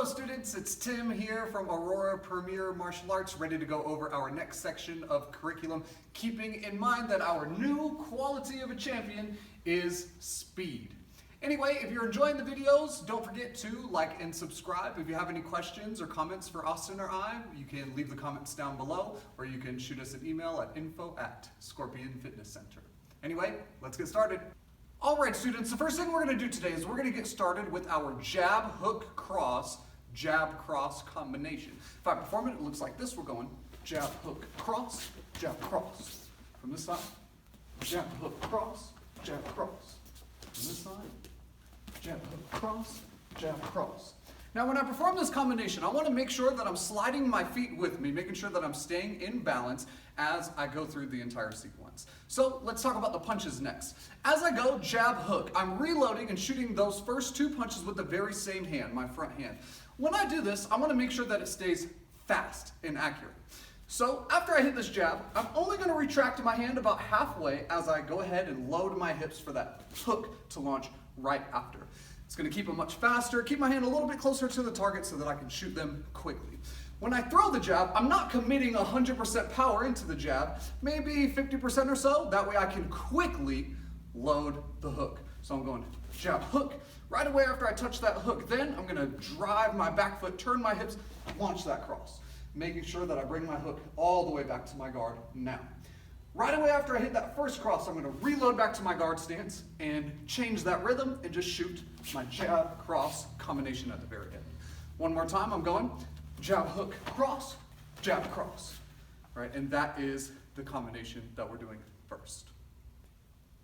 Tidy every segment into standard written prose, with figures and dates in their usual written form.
students, it's Tim here from Aurora Premier Martial Arts, ready to go over our next section of curriculum, keeping in mind that our new quality of a champion is speed. Anyway, if you're enjoying the videos, don't forget to like and subscribe. If you have any questions or comments for Austin or I, you can leave the comments down below, or you can shoot us an email at info@Scorpion Fitness Center. Anyway, let's get started. All right, students, the first thing we're going to do today is we're going to get started with our jab, hook, cross, jab, cross combination. If I perform it, it looks like this. We're going jab, hook, cross, jab, cross. From this side, jab, hook, cross, jab, cross. From this side, jab, hook, cross, jab, cross. Now, when I perform this combination, I want to make sure that I'm sliding my feet with me, making sure that I'm staying in balance as I go through the entire sequence. So let's talk about the punches next. As I go jab, hook, I'm reloading and shooting those first two punches with the very same hand, my front hand. When I do this, I want to make sure that it stays fast and accurate. So after I hit this jab, I'm only going to retract my hand about halfway as I go ahead and load my hips for that hook to launch right after. It's going to keep them much faster, keep my hand a little bit closer to the target so that I can shoot them quickly. When I throw the jab, I'm not committing 100% power into the jab, maybe 50% or so. That way I can quickly load the hook. So I'm going jab, hook. Right away after I touch that hook, then I'm going to drive my back foot, turn my hips, launch that cross, making sure that I bring my hook all the way back to my guard now. Right away after I hit that first cross, I'm going to reload back to my guard stance and change that rhythm and just shoot my jab, cross combination at the very end. One more time, I'm going jab, hook, cross, jab, cross. Right, and that is the combination that we're doing first.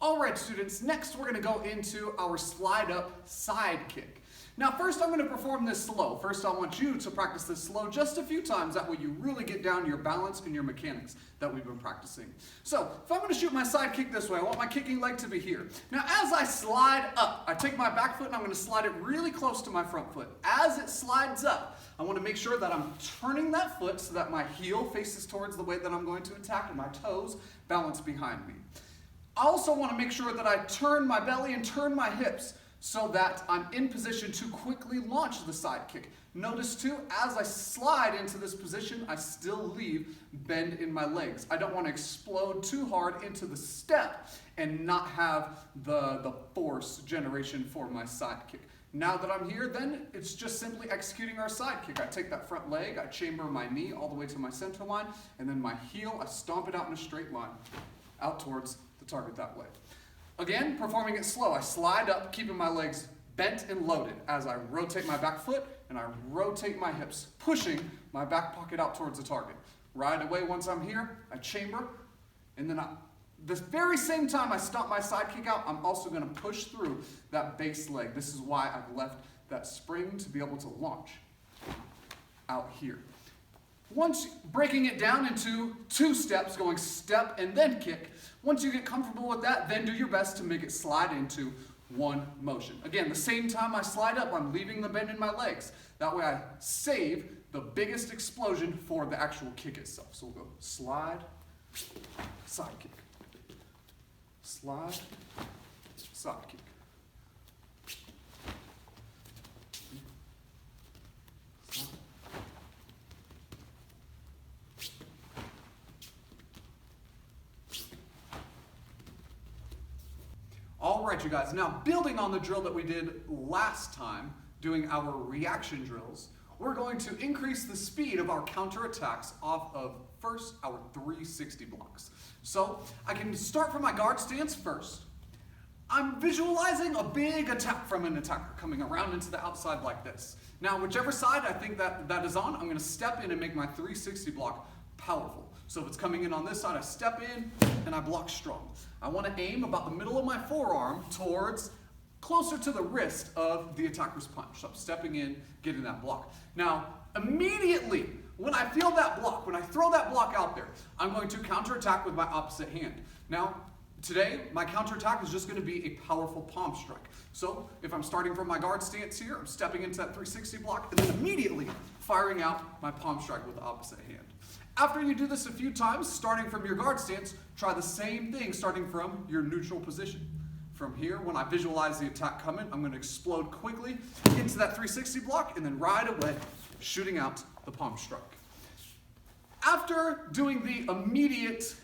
All right, students, next we're going to go into our slide up side kick. Now first I'm going to perform this slow. First I want you to practice this slow just a few times, that way you really get down your balance and your mechanics that we've been practicing. So if I'm going to shoot my side kick this way, I want my kicking leg to be here. Now as I slide up, I take my back foot and I'm going to slide it really close to my front foot. As it slides up, I want to make sure that I'm turning that foot so that my heel faces towards the way that I'm going to attack and my toes balance behind me. I also want to make sure that I turn my belly and turn my hips so that I'm in position to quickly launch the side kick. Notice too, as I slide into this position, I still leave bend in my legs. I don't want to explode too hard into the step and not have the force generation for my side kick. Now that I'm here, then it's just simply executing our side kick. I take that front leg, I chamber my knee all the way to my center line, and then my heel, I stomp it out in a straight line, out towards the target that way. Again, performing it slow. I slide up, keeping my legs bent and loaded as I rotate my back foot and I rotate my hips, pushing my back pocket out towards the target. Right away, once I'm here, I chamber, and then the very same time I stomp my side kick out, I'm also going to push through that base leg. This is why I've left that spring to be able to launch out here. Once breaking it down into two steps, going step and then kick, once you get comfortable with that, then do your best to make it slide into one motion. Again, the same time I slide up, I'm leaving the bend in my legs. That way I save the biggest explosion for the actual kick itself. So we'll go slide, side kick. Slide, side kick. All right, you guys, now building on the drill that we did last time, doing our reaction drills, we're going to increase the speed of our counterattacks off of first our 360 blocks. So I can start from my guard stance first. I'm visualizing a big attack from an attacker coming around into the outside like this. Now, whichever side I think that is on, I'm going to step in and make my 360 block powerful. So if it's coming in on this side, I step in and I block strong. I want to aim about the middle of my forearm towards closer to the wrist of the attacker's punch. So I'm stepping in, getting that block. Now, immediately when I feel that block, when I throw that block out there, I'm going to counterattack with my opposite hand. Now, today, my counterattack is just going to be a powerful palm strike. So if I'm starting from my guard stance here, I'm stepping into that 360 block and then immediately firing out my palm strike with the opposite hand. After you do this a few times, starting from your guard stance, try the same thing starting from your neutral position. From here, when I visualize the attack coming, I'm going to explode quickly into that 360 block and then right away shooting out the palm strike. After doing the immediate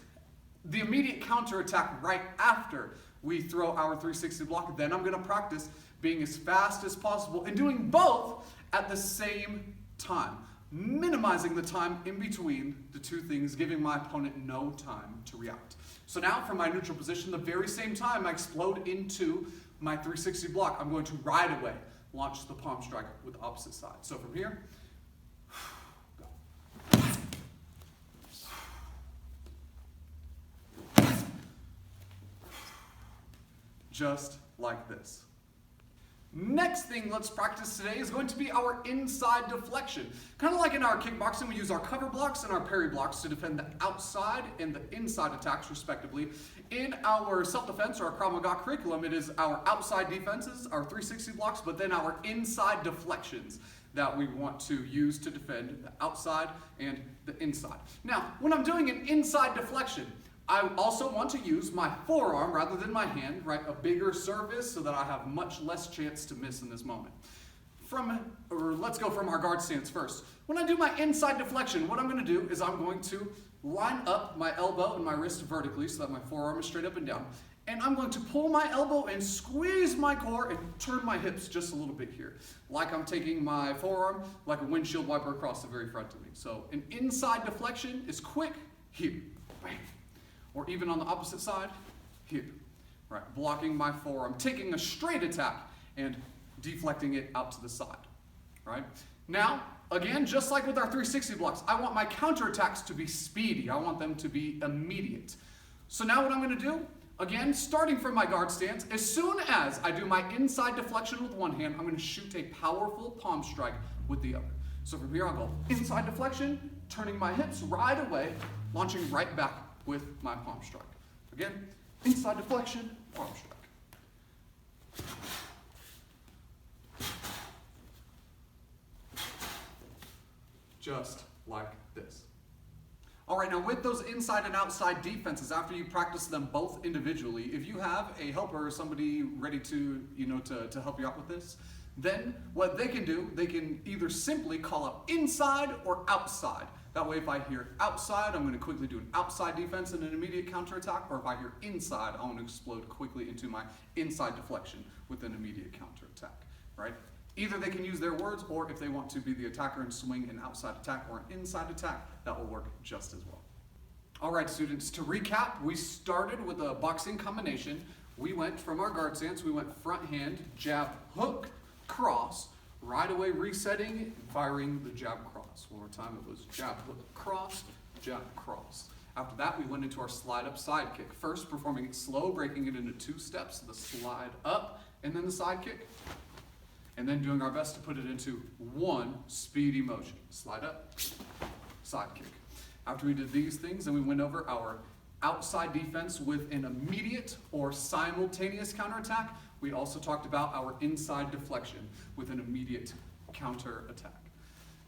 counter attack right after we throw our 360 block, then I'm going to practice being as fast as possible and doing both at the same time, minimizing the time in between the two things, giving my opponent no time to react. So now from my neutral position, the very same time I explode into my 360 block, I'm going to right away launch the palm strike with the opposite side. So from here, just like this. Next thing let's practice today is going to be our inside deflection. Kind of like in our kickboxing, we use our cover blocks and our parry blocks to defend the outside and the inside attacks respectively. In our self-defense or our Krav Maga curriculum, it is our outside defenses, our 360 blocks, but then our inside deflections that we want to use to defend the outside and the inside. Now, when I'm doing an inside deflection, I also want to use my forearm rather than my hand, right? A bigger surface so that I have much less chance to miss in this moment. Let's go from our guard stance first. When I do my inside deflection, what I'm going to do is I'm going to line up my elbow and my wrist vertically so that my forearm is straight up and down. And I'm going to pull my elbow and squeeze my core and turn my hips just a little bit here. Like I'm taking my forearm like a windshield wiper across the very front of me. So an inside deflection is quick here. Bam. Or even on the opposite side, here, right? Blocking my forearm, taking a straight attack and deflecting it out to the side, right? Now, again, just like with our 360 blocks, I want my counterattacks to be speedy. I want them to be immediate. So now what I'm going to do, again, starting from my guard stance, as soon as I do my inside deflection with one hand, I'm going to shoot a powerful palm strike with the other. So from here, I'll go inside deflection, turning my hips right away, launching right back with my palm strike. Again, inside deflection, palm strike. Just like this. All right, now with those inside and outside defenses, after you practice them both individually, if you have a helper or somebody ready to help you out with this, then what they can do, they can either simply call up inside or outside. That way, if I hear outside, I'm going to quickly do an outside defense and an immediate counterattack, or if I hear inside, I want to explode quickly into my inside deflection with an immediate counterattack, right? Either they can use their words, or if they want to be the attacker and swing an outside attack or an inside attack, that will work just as well. All right, students, to recap, we started with a boxing combination. We went from our guard stance, we went front hand, jab, hook, cross, right away resetting and firing the jab cross. One more time, it was jab, hook, cross, jab, cross. After that, we went into our slide up side kick. First, performing it slow, breaking it into 2 steps, the slide up and then the side kick. And then doing our best to put it into one speedy motion. Slide up, side kick. After we did these things, then we went over our outside defense with an immediate or simultaneous counterattack. We also talked about our inside deflection with an immediate counterattack.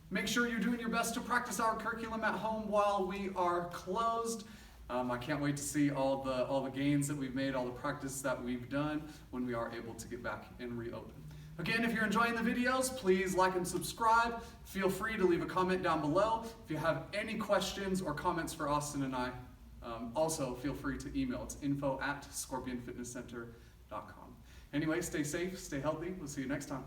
Make sure you're doing your best to practice our curriculum at home while we are closed. I can't wait to see all the gains that we've made, all the practice that we've done when we are able to get back and reopen. Again, if you're enjoying the videos, please like and subscribe. Feel free to leave a comment down below. If you have any questions or comments for Austin and I, also feel free to email. It's info@scorpionfitnesscenter.com. Anyway, stay safe, stay healthy. We'll see you next time.